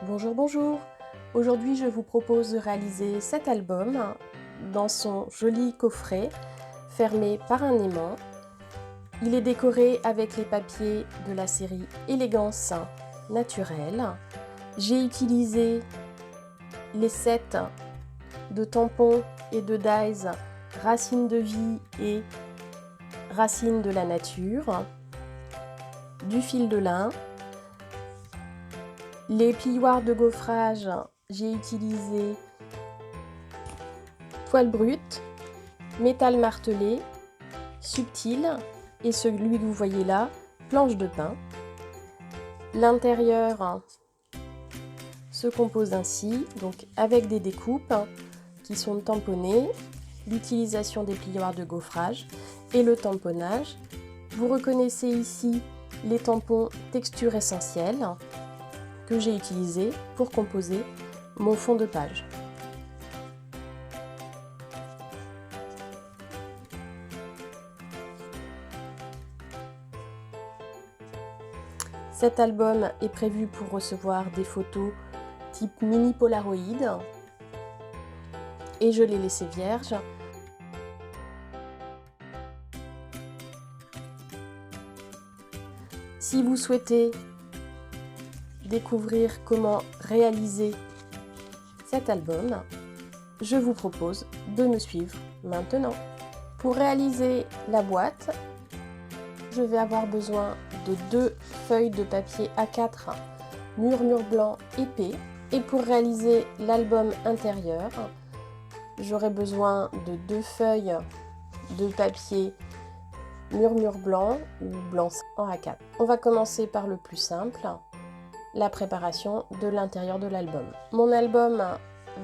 Bonjour, bonjour. Aujourd'hui, je vous propose de réaliser cet album dans son joli coffret fermé par un aimant. Il est décoré avec les papiers de la série Élégance naturelle. J'ai utilisé les sets de tampons et de dies Racines de vie et Racines de la nature, du fil de lin. Les plioirs de gaufrage, j'ai utilisé poil brut, métal martelé, subtil et celui que vous voyez là, planche de pin. L'intérieur se compose ainsi, donc avec des découpes qui sont tamponnées, l'utilisation des plioirs de gaufrage et le tamponnage. Vous reconnaissez ici les tampons texture essentielle que j'ai utilisé pour composer mon fond de page. Cet album est prévu pour recevoir des photos type mini Polaroid et je l'ai laissé vierge. Si vous souhaitez découvrir comment réaliser cet album, je vous propose de me suivre maintenant. Pour réaliser la boîte, je vais avoir besoin de 2 feuilles de papier A4 murmure blanc épais. Et pour réaliser l'album intérieur, j'aurai besoin de 2 feuilles de papier murmure blanc ou blanc en A4. On va commencer par le plus simple, la préparation de l'intérieur de l'album. Mon album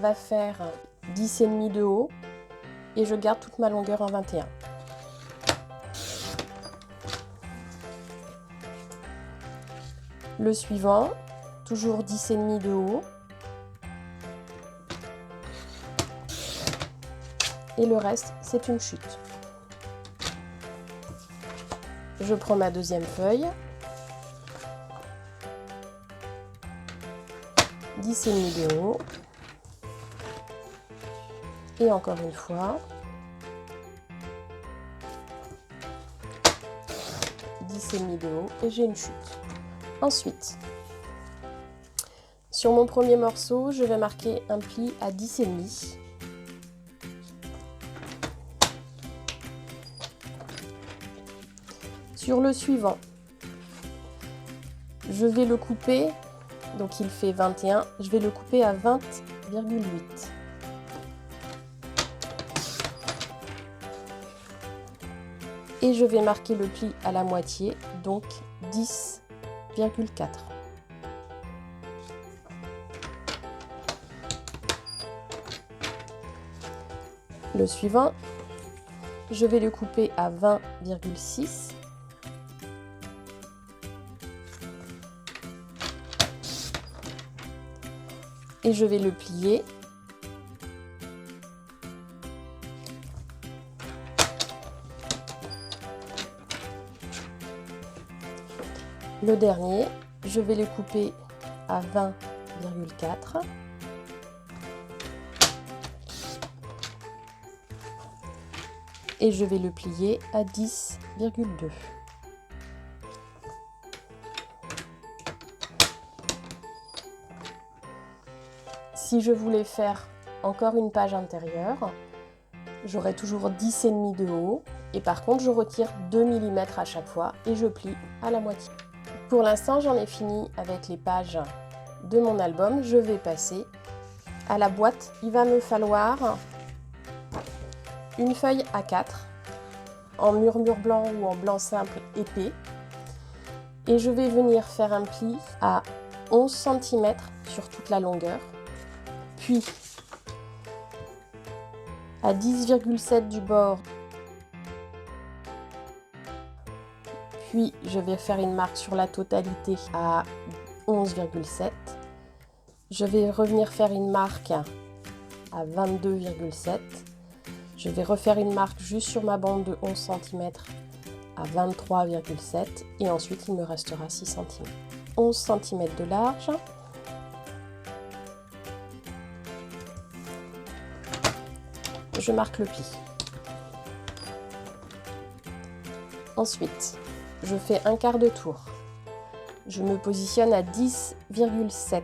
va faire 10,5 de haut et je garde toute ma longueur en 21. Le suivant, toujours 10,5 de haut. Et le reste, c'est une chute. Je prends ma deuxième feuille. 10,5 de haut. Et encore une fois. 10,5 de haut et j'ai une chute. Ensuite, sur mon premier morceau, je vais marquer un pli à 10,5. Sur le suivant, je vais le couper, donc il fait 21, je vais le couper à 20,8. Et je vais marquer le pli à la moitié, donc 10,4. Le suivant, je vais le couper à 20,6. Et je vais le plier. Le dernier, je vais le couper à 20,4. Et je vais le plier à 10,2. Si je voulais faire encore une page intérieure, j'aurai toujours 10,5 de haut et par contre je retire 2 mm à chaque fois et je plie à la moitié. Pour l'instant j'en ai fini avec les pages de mon album, je vais passer à la boîte. Il va me falloir une feuille A4 en murmure blanc ou en blanc simple épais et je vais venir faire un pli à 11 cm sur toute la longueur. Puis à 10,7 du bord, puis je vais faire une marque sur la totalité à 11,7. Je vais revenir faire une marque à 22,7. Je vais refaire une marque juste sur ma bande de 11 cm à 23,7 et ensuite il me restera 6 cm. 11 cm de large. je marque le pli. Ensuite, je fais un quart de tour. Je me positionne à 10,7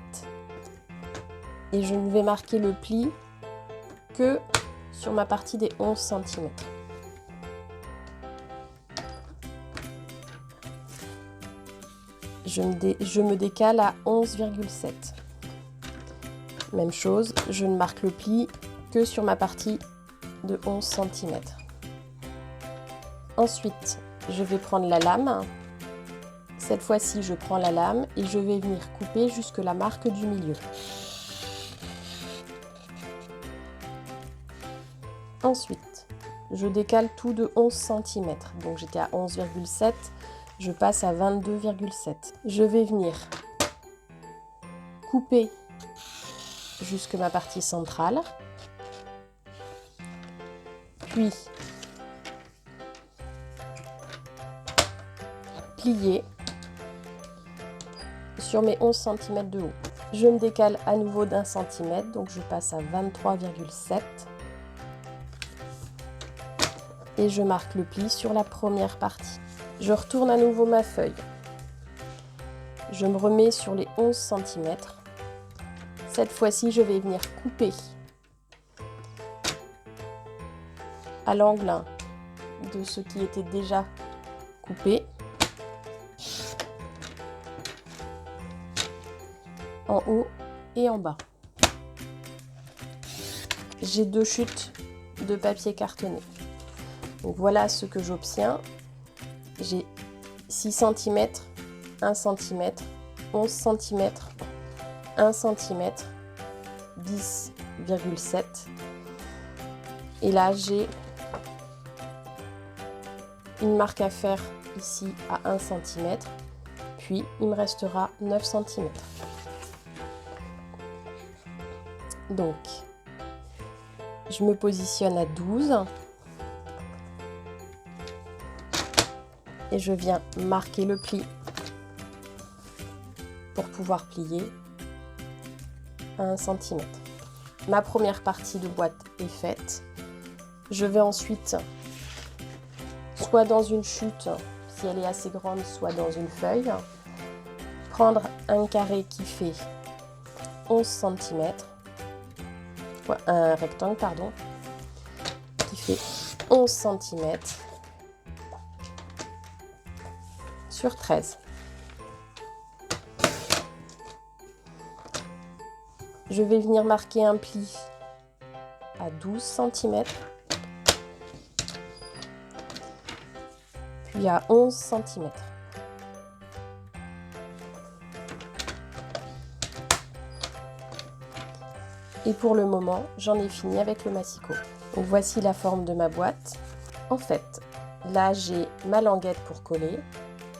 et je ne vais marquer le pli que sur ma partie des 11 cm. Je me décale à 11,7. Même chose, je ne marque le pli que sur ma partie de 11 cm. Ensuite, je vais prendre la lame. Cette fois-ci, je prends la lame et je vais venir couper jusque la marque du milieu. Ensuite, je décale tout de 11 cm. Donc j'étais à 11,7, je passe à 22,7. Je vais venir couper jusque ma partie centrale, puis plier sur mes 11 cm de haut. Je me décale à nouveau d'1 cm, donc je passe à 23,7 et je marque le pli sur la première partie. Je retourne à nouveau ma feuille. Je me remets sur les 11 cm. Cette fois-ci, je vais venir couper à l'angle de ce qui était déjà coupé, en haut et en bas. J'ai 2 chutes de papier cartonné. Donc voilà ce que j'obtiens. J'ai 6 cm, 1 cm, 11 cm, 1 cm, 10,7. Et là, j'ai une marque à faire ici à 1 cm. Puis, il me restera 9 cm. Donc, je me positionne à 12 et je viens marquer le pli pour pouvoir plier à 1 cm. Ma première partie de boîte est faite. Je vais ensuite, soit dans une chute, si elle est assez grande, soit dans une feuille, prendre un carré qui fait 11 cm, un rectangle, pardon, qui fait 11 cm sur 13. Je vais venir marquer un pli à 12 cm, puis à 11 cm. Et pour le moment, j'en ai fini avec le massicot. Donc voici la forme de ma boîte. En fait, là j'ai ma languette pour coller,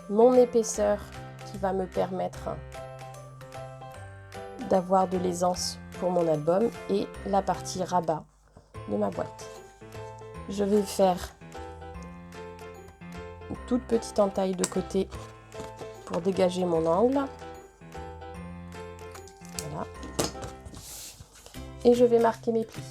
mon épaisseur qui va me permettre d'avoir de l'aisance pour mon album et la partie rabat de ma boîte. Je vais faire une toute petite entaille de côté pour dégager mon angle. Voilà. Et je vais marquer mes plis.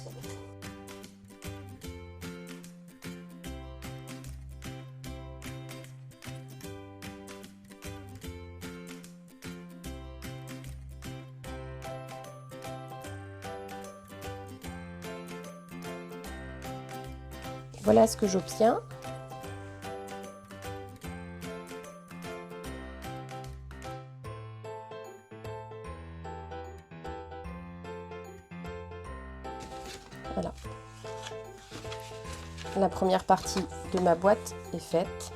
Voilà ce que j'obtiens. Voilà. La première partie de ma boîte est faite.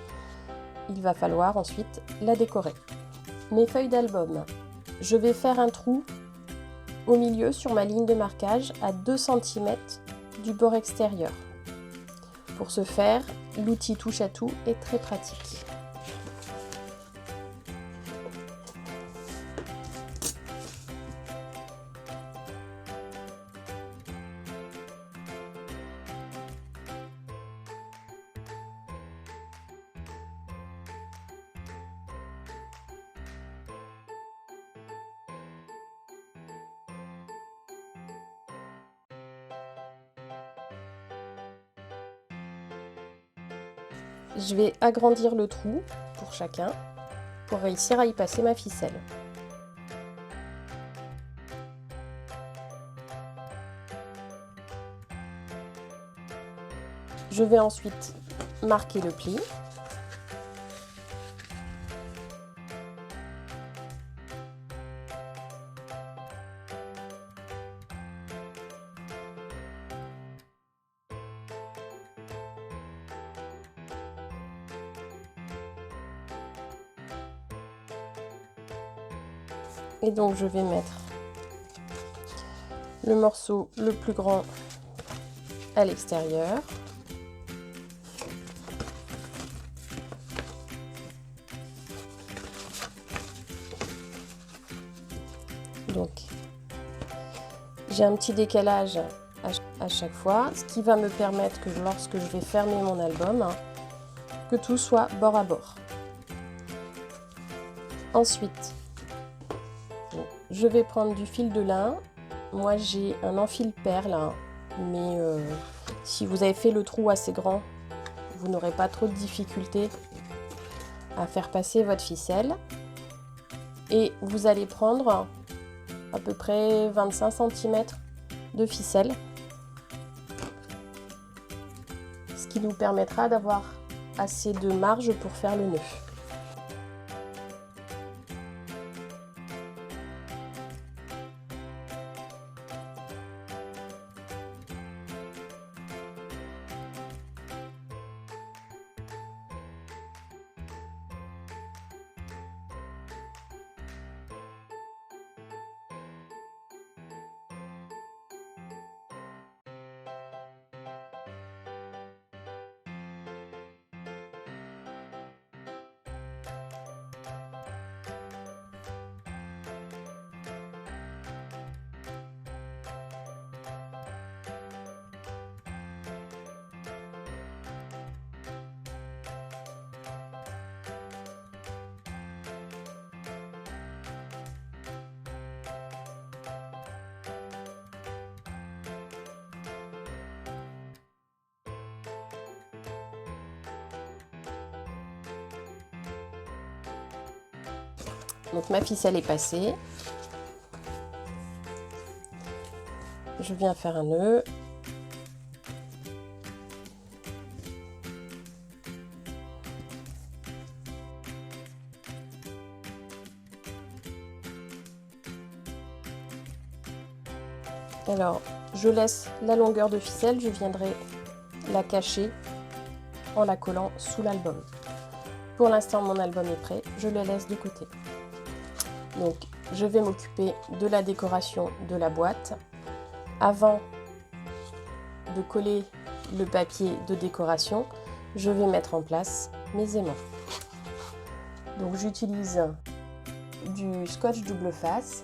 Il va falloir ensuite la décorer. Mes feuilles d'album. Je vais faire un trou au milieu sur ma ligne de marquage à 2 cm du bord extérieur. Pour ce faire, l'outil touche à tout est très pratique. je vais agrandir le trou pour chacun pour réussir à y passer ma ficelle. Je vais ensuite marquer le pli. Et donc je vais mettre le morceau le plus grand à l'extérieur. Donc j'ai un petit décalage à chaque fois, ce qui va me permettre que lorsque je vais fermer mon album, que tout soit bord à bord. Ensuite, je vais prendre du fil de lin. Moi j'ai un enfile perle, mais si vous avez fait le trou assez grand, vous n'aurez pas trop de difficultés à faire passer votre ficelle. Et vous allez prendre à peu près 25 cm de ficelle, ce qui nous permettra d'avoir assez de marge pour faire le nœud. Donc ma ficelle est passée. Je viens faire un nœud. Alors, je laisse la longueur de ficelle, je viendrai la cacher en la collant sous l'album. Pour l'instant, mon album est prêt, je le laisse de côté. Donc, je vais m'occuper de la décoration de la boîte. Avant de coller le papier de décoration, je vais mettre en place mes aimants. Donc, j'utilise du scotch double face.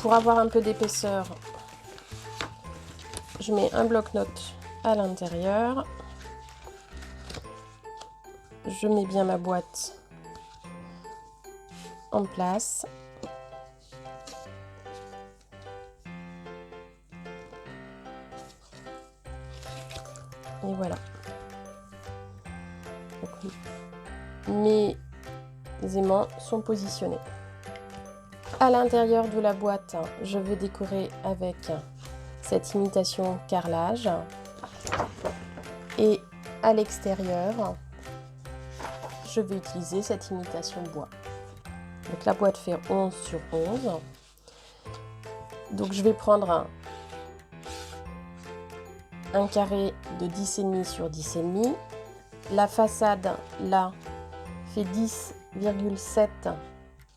Pour avoir un peu d'épaisseur, je mets un bloc-notes à l'intérieur. Je mets bien ma boîte en place. Et voilà. Donc, mes aimants sont positionnés. À l'intérieur de la boîte, je vais décorer avec cette imitation carrelage. Et à l'extérieur, je vais utiliser cette imitation bois. Donc la boîte fait 11 sur 11. Donc je vais prendre un carré de 10,5 sur 10,5. La façade là fait 10,7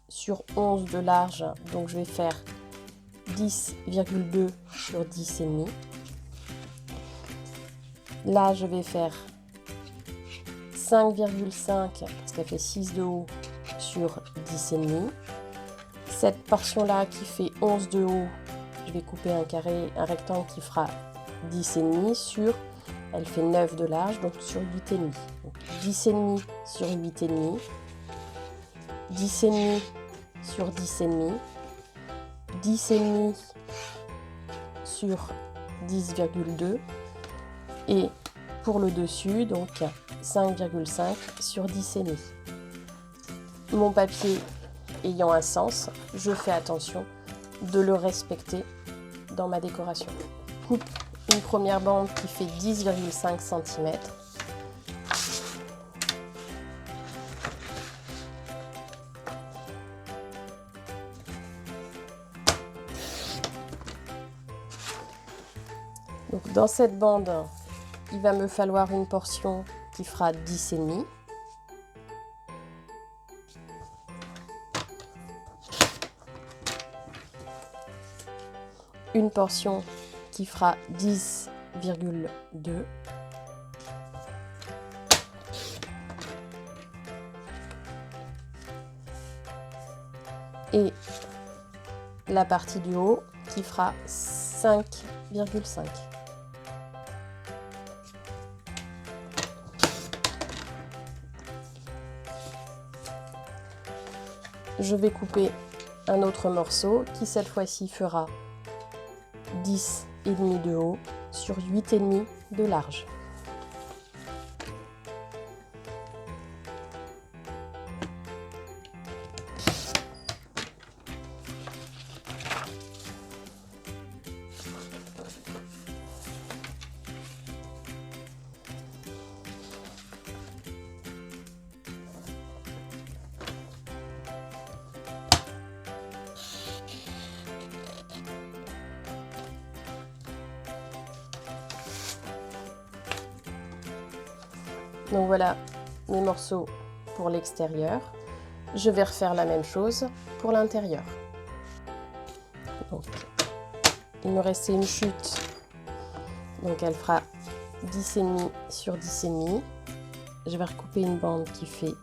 sur 11 de large, donc je vais faire 10,2 sur 10,5. Là je vais faire 5,5 parce qu'elle fait 6 de haut sur 10,5. Cette portion là qui fait 11 de haut, je vais couper un carré, un rectangle qui fera 10,5 sur, elle fait 9 de large, donc sur 8,5. Donc 10,5 sur 8,5, 10,5 sur 10,5, 10,5 sur 10,2 et pour le dessus, donc 5,5 sur 10,5. Mon papier ayant un sens, je fais attention de le respecter dans ma décoration. Coupe une première bande qui fait 10,5 cm. Donc dans cette bande, il va me falloir une portion qui fera 10,5. Une portion qui fera 10,2. Et la partie du haut qui fera 5,5. Je vais couper un autre morceau qui cette fois-ci fera 10,5 de haut sur 8,5 de large. Donc voilà mes morceaux pour l'extérieur. Je vais refaire la même chose pour l'intérieur. Donc, il me restait une chute, donc elle fera 10,5 sur 10,5. Je vais recouper une bande qui fait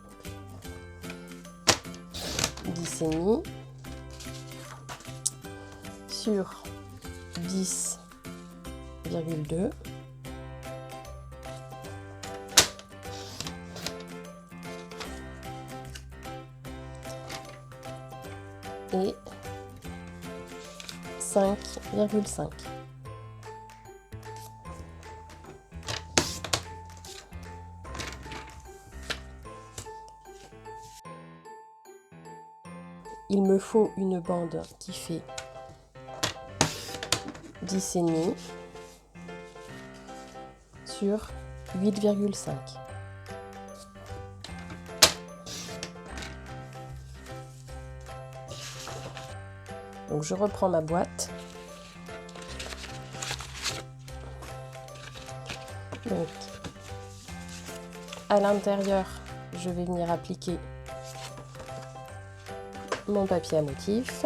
10,5 sur 10,2. Et 5,5. Il me faut une bande qui fait 10,5 sur 8,5. Donc je reprends ma boîte. Donc à l'intérieur, je vais venir appliquer mon papier à motif.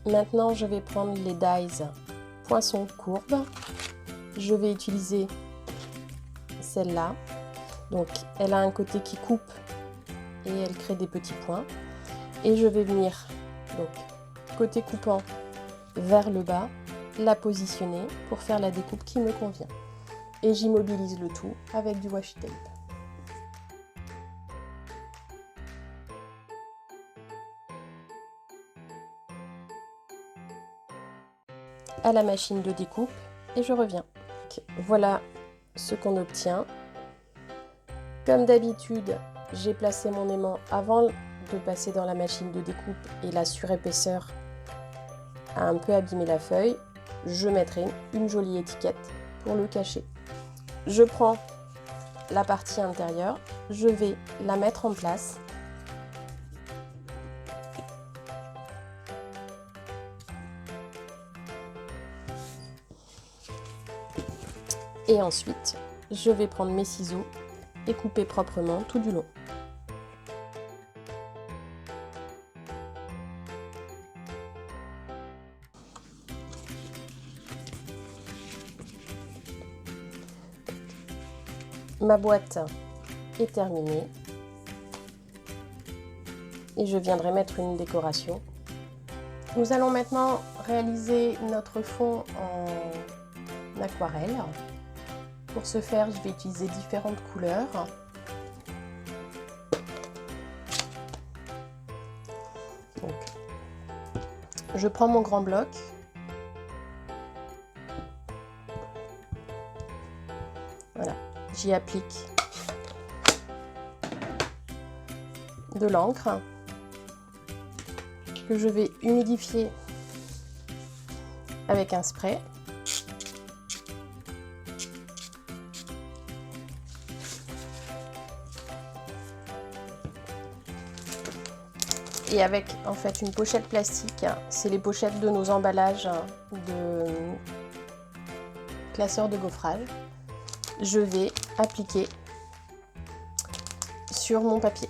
Maintenant, je vais prendre les dies poinçon courbe. Je vais utiliser celle-là. Donc, elle a un côté qui coupe et elle crée des petits points. Et je vais venir, donc, côté coupant vers le bas, la positionner pour faire la découpe qui me convient. Et j'immobilise le tout avec du washi tape. à la machine de découpe et je reviens. Voilà ce qu'on obtient. Comme d'habitude, j'ai placé mon aimant avant de passer dans la machine de découpe et la surépaisseur a un peu abîmé la feuille. Je mettrai une jolie étiquette pour le cacher. Je prends la partie intérieure, je vais la mettre en place. Et ensuite, je vais prendre mes ciseaux et couper proprement tout du long. Ma boîte est terminée et je viendrai mettre une décoration. Nous allons maintenant réaliser notre fond en aquarelle. Pour ce faire, je vais utiliser différentes couleurs. Donc, je prends mon grand bloc. Voilà, j'y applique de l'encre que je vais humidifier avec un spray. Et avec en fait une pochette plastique, c'est les pochettes de nos emballages de classeurs de gaufrage, je vais appliquer sur mon papier.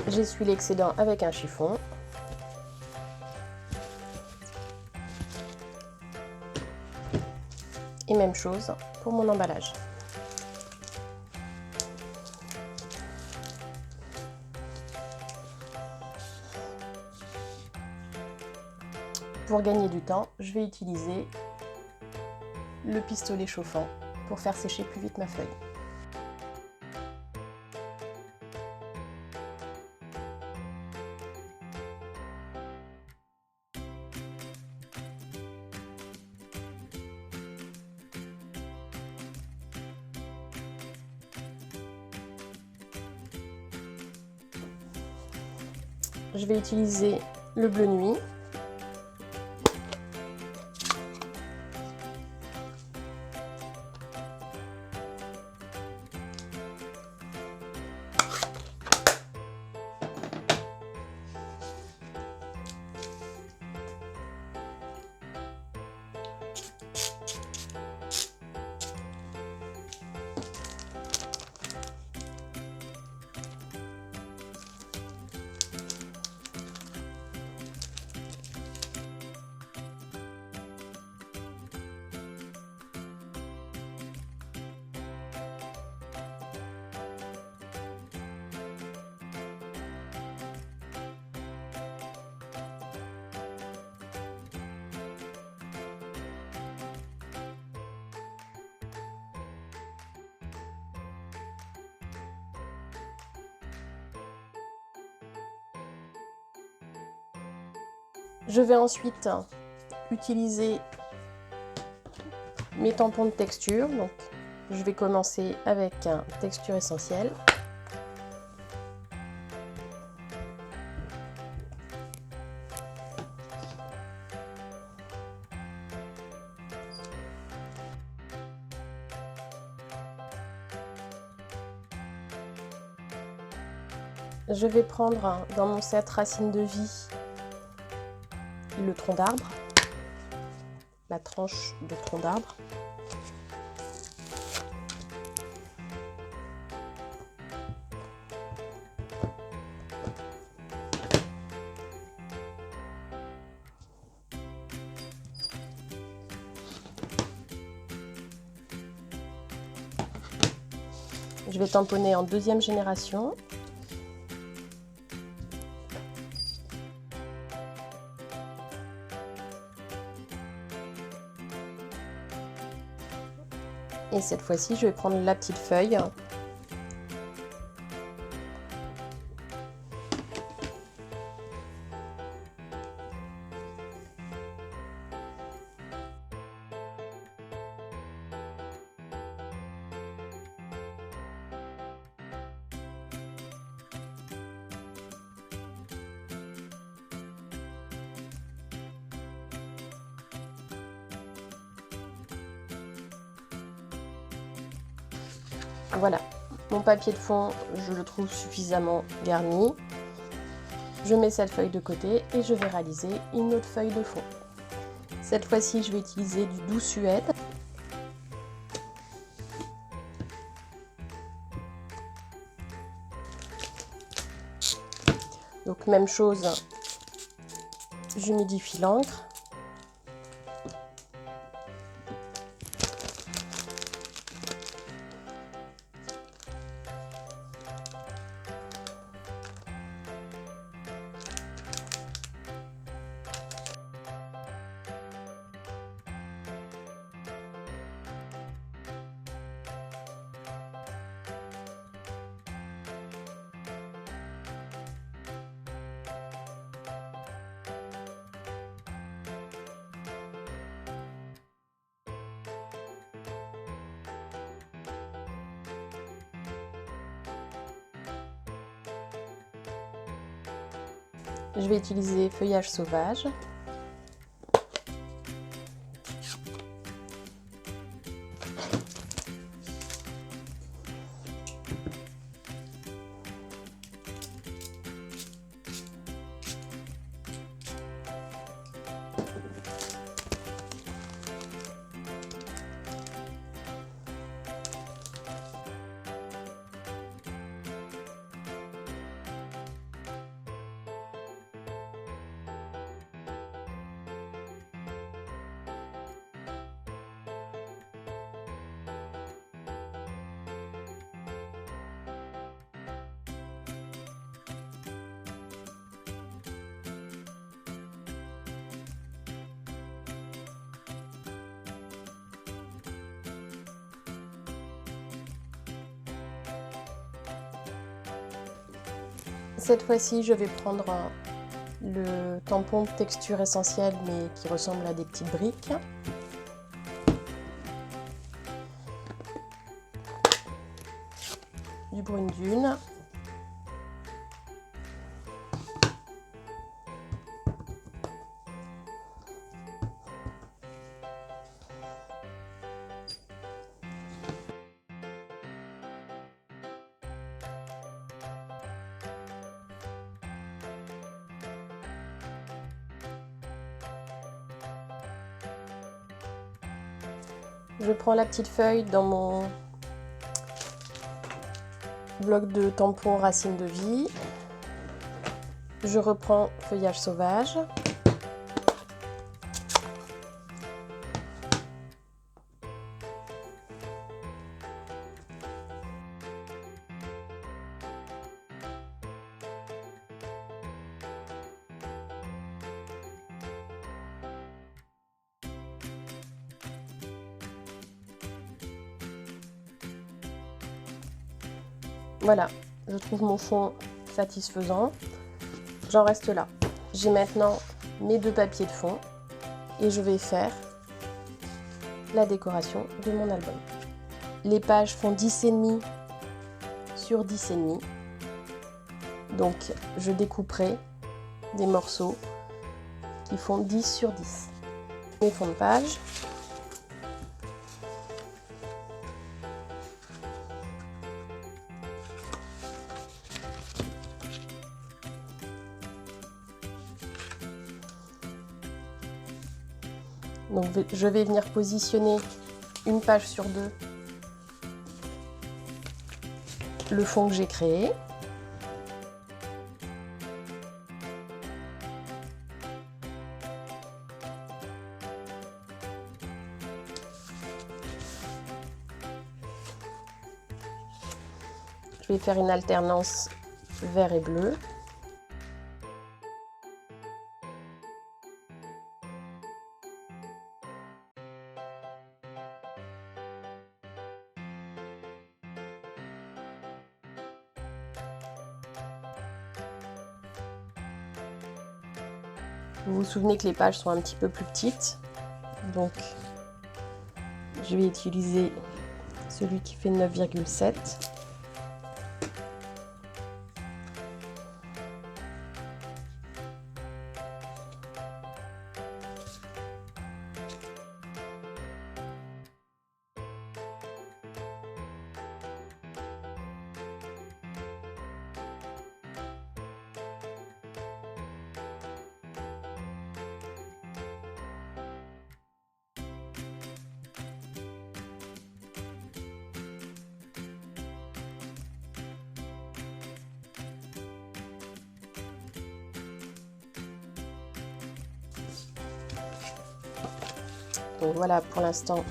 J'essuie l'excédent avec un chiffon. Et même chose pour mon emballage. Pour gagner du temps, je vais utiliser le pistolet chauffant pour faire sécher plus vite ma feuille. Je vais utiliser le bleu nuit. Je vais ensuite utiliser mes tampons de texture. Donc, je vais commencer avec un texture essentielle. Je vais prendre dans mon set Racine de vie le tronc d'arbre, la tranche de tronc d'arbre. Je vais tamponner en deuxième génération. Et cette fois-ci, je vais prendre la petite feuille. Voilà, mon papier de fond, je le trouve suffisamment garni. Je mets cette feuille de côté et je vais réaliser une autre feuille de fond. Cette fois-ci, je vais utiliser du doux suède. Donc même chose, j'humidifie l'encre. Je vais utiliser feuillage sauvage. Cette fois-ci, je vais prendre le tampon de texture essentielle, mais qui ressemble à des petites briques. Du brune dune. Je prends la petite feuille dans mon bloc de tampon racine de vie. Je reprends feuillage sauvage. Voilà, je trouve mon fond satisfaisant. J'en reste là. J'ai maintenant mes deux papiers de fond et je vais faire la décoration de mon album. Les pages font 10,5 sur 10,5. Donc je découperai des morceaux qui font 10 sur 10. Mes fonds de page. Donc je vais venir positionner une page sur deux le fond que j'ai créé. Je vais faire une alternance vert et bleu. Vous vous souvenez que les pages sont un petit peu plus petites, donc je vais utiliser celui qui fait 9,7. Donc voilà pour l'instant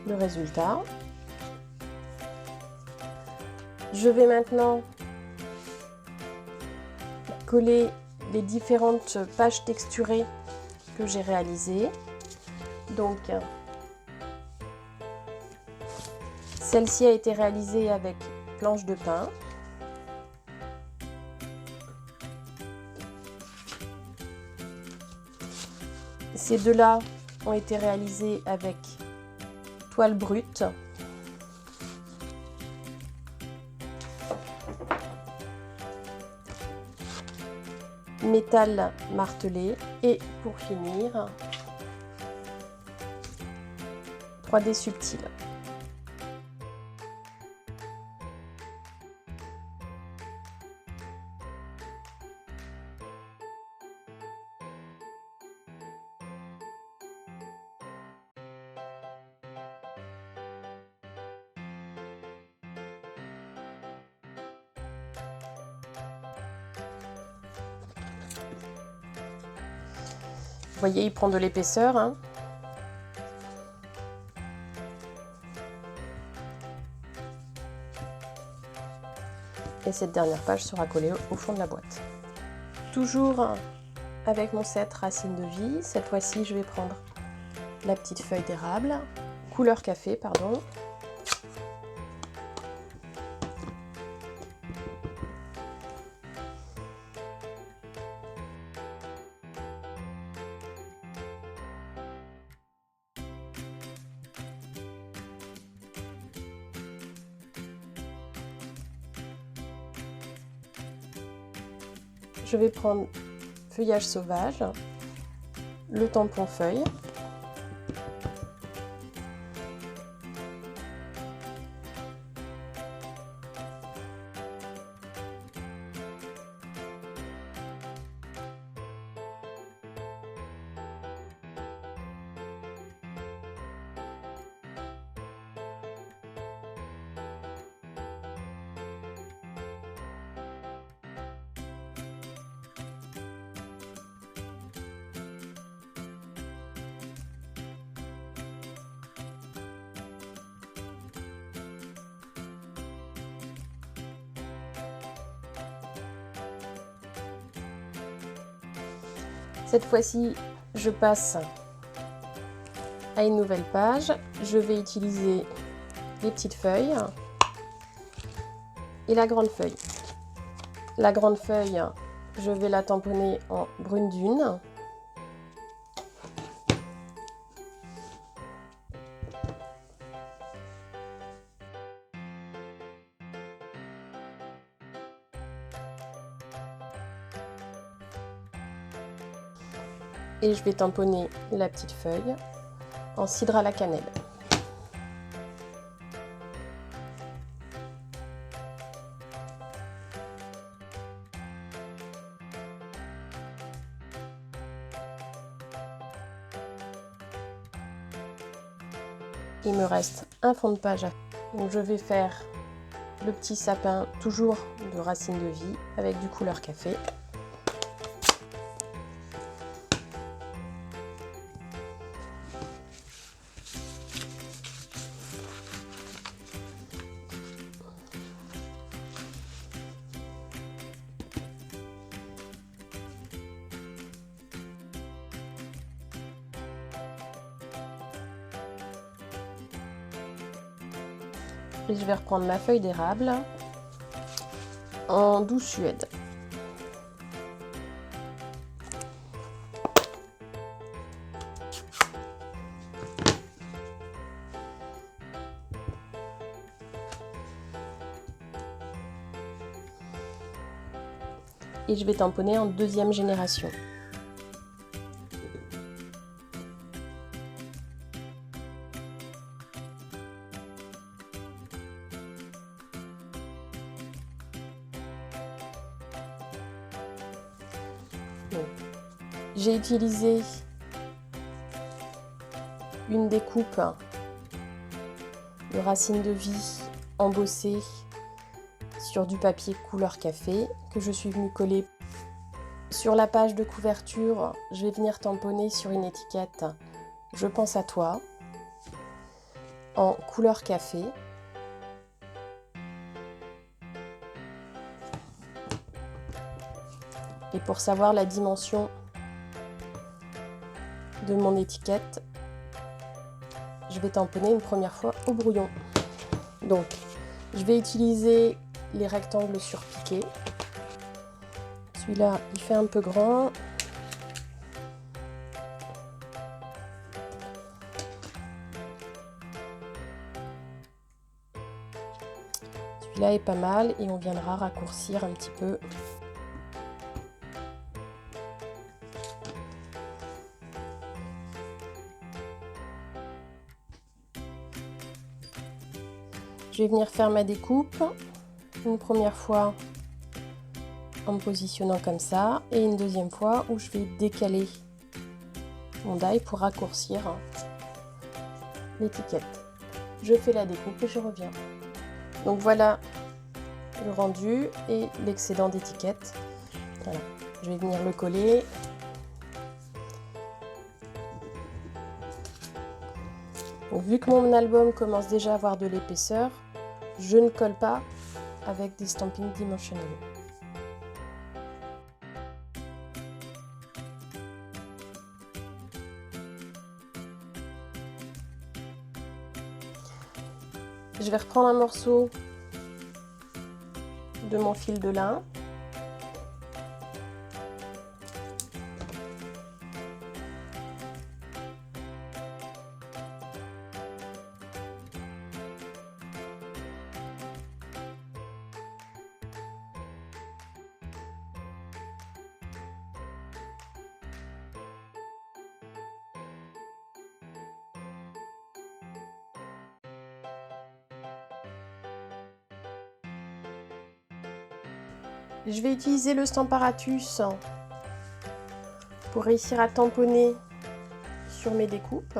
le résultat. Je vais maintenant coller les différentes pages texturées que j'ai réalisées. Donc celle-ci a été réalisée avec planche de pin. Ces deux-là ont été réalisés avec toile brute. Métal martelé et pour finir 3D subtil. Vous voyez, il prend de l'épaisseur, hein. Et cette dernière page sera collée au fond de la boîte. Toujours avec mon set Racine de vie, cette fois-ci je vais prendre la petite feuille d'érable, couleur café, pardon. Je vais prendre feuillage sauvage, le tampon feuille, Cette fois-ci, je passe à une nouvelle page. Je vais utiliser les petites feuilles et la grande feuille. La grande feuille, je vais la tamponner en brune dune. Et je vais tamponner la petite feuille en cidre à la cannelle. Il me reste un fond de page. Donc je vais faire le petit sapin, toujours de Racine de vie, avec du couleur café. Et je vais reprendre ma feuille d'érable en douce suède. et je vais tamponner en deuxième génération. J'ai utilisé une découpe de racines de vie embossée sur du papier couleur café que je suis venue coller sur la page de couverture. Je vais venir tamponner sur une étiquette « Je pense à toi » en couleur café. Et pour savoir la dimension de mon étiquette, je vais tamponner une première fois au brouillon. Donc, je vais utiliser les rectangles surpiqués. Celui-là, il fait un peu grand. Celui-là est pas mal et on viendra raccourcir un petit peu. Je vais venir faire ma découpe une première fois en me positionnant comme ça et une deuxième fois où je vais décaler mon die pour raccourcir l'étiquette. Je fais la découpe et je reviens. Donc voilà le rendu et l'excédent d'étiquette. Voilà. Je vais venir le coller. Donc, vu que mon album commence déjà à avoir de l'épaisseur, je ne colle pas avec des Stampin' Dimensional. Je vais reprendre un morceau de mon fil de lin. Je vais utiliser le Stamparatus pour réussir à tamponner sur mes découpes.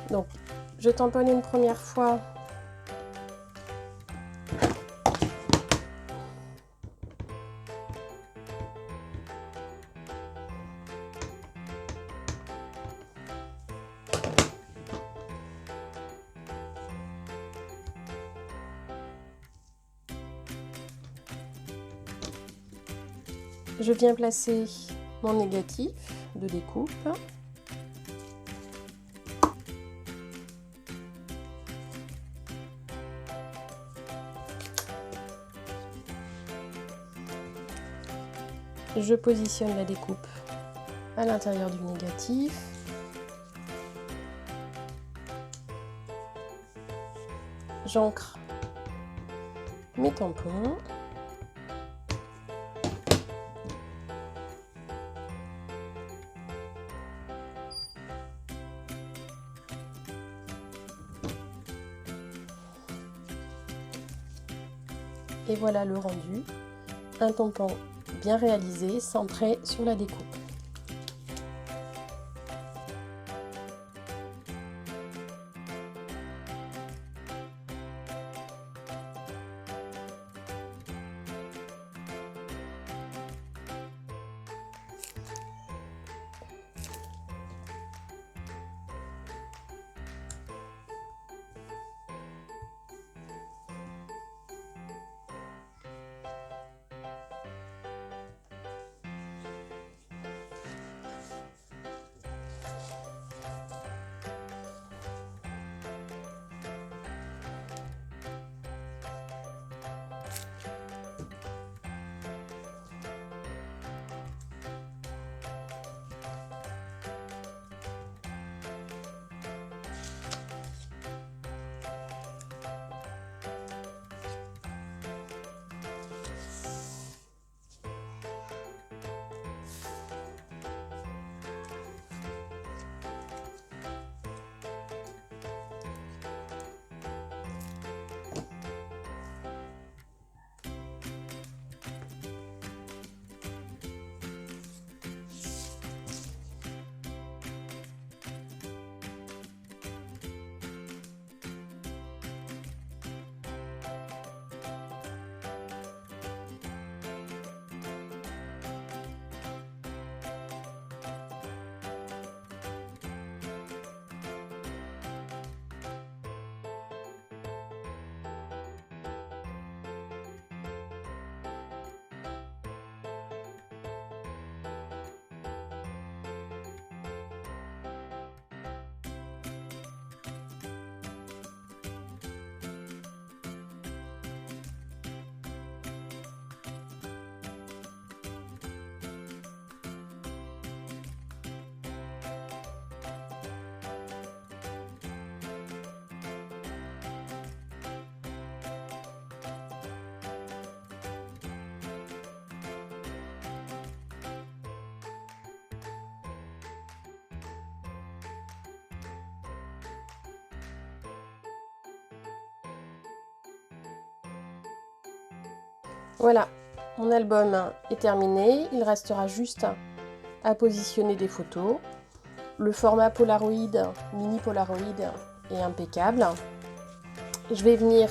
Donc, je tamponne une première fois . Je viens placer mon négatif de découpe. Je positionne la découpe à l'intérieur du négatif. J'ancre mes tampons. Et voilà le rendu, un tampon bien réalisé, centré sur la découpe. Voilà, mon album est terminé. Il restera juste à positionner des photos. Le format Polaroid, mini Polaroid est impeccable. Je vais venir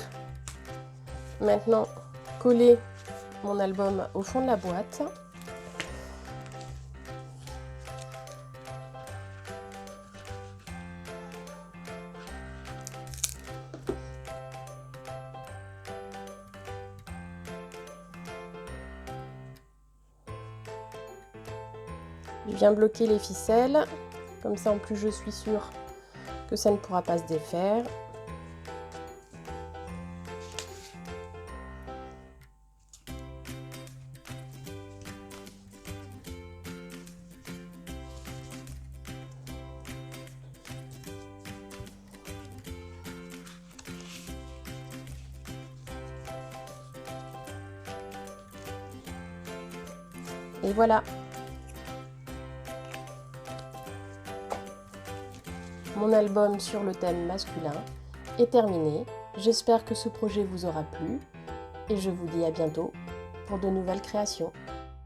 maintenant coller mon album au fond de la boîte. Je viens bloquer les ficelles, comme ça en plus je suis sûre que ça ne pourra pas se défaire. Et voilà. Mon album sur le thème masculin est terminé. J'espère que ce projet vous aura plu et je vous dis à bientôt pour de nouvelles créations.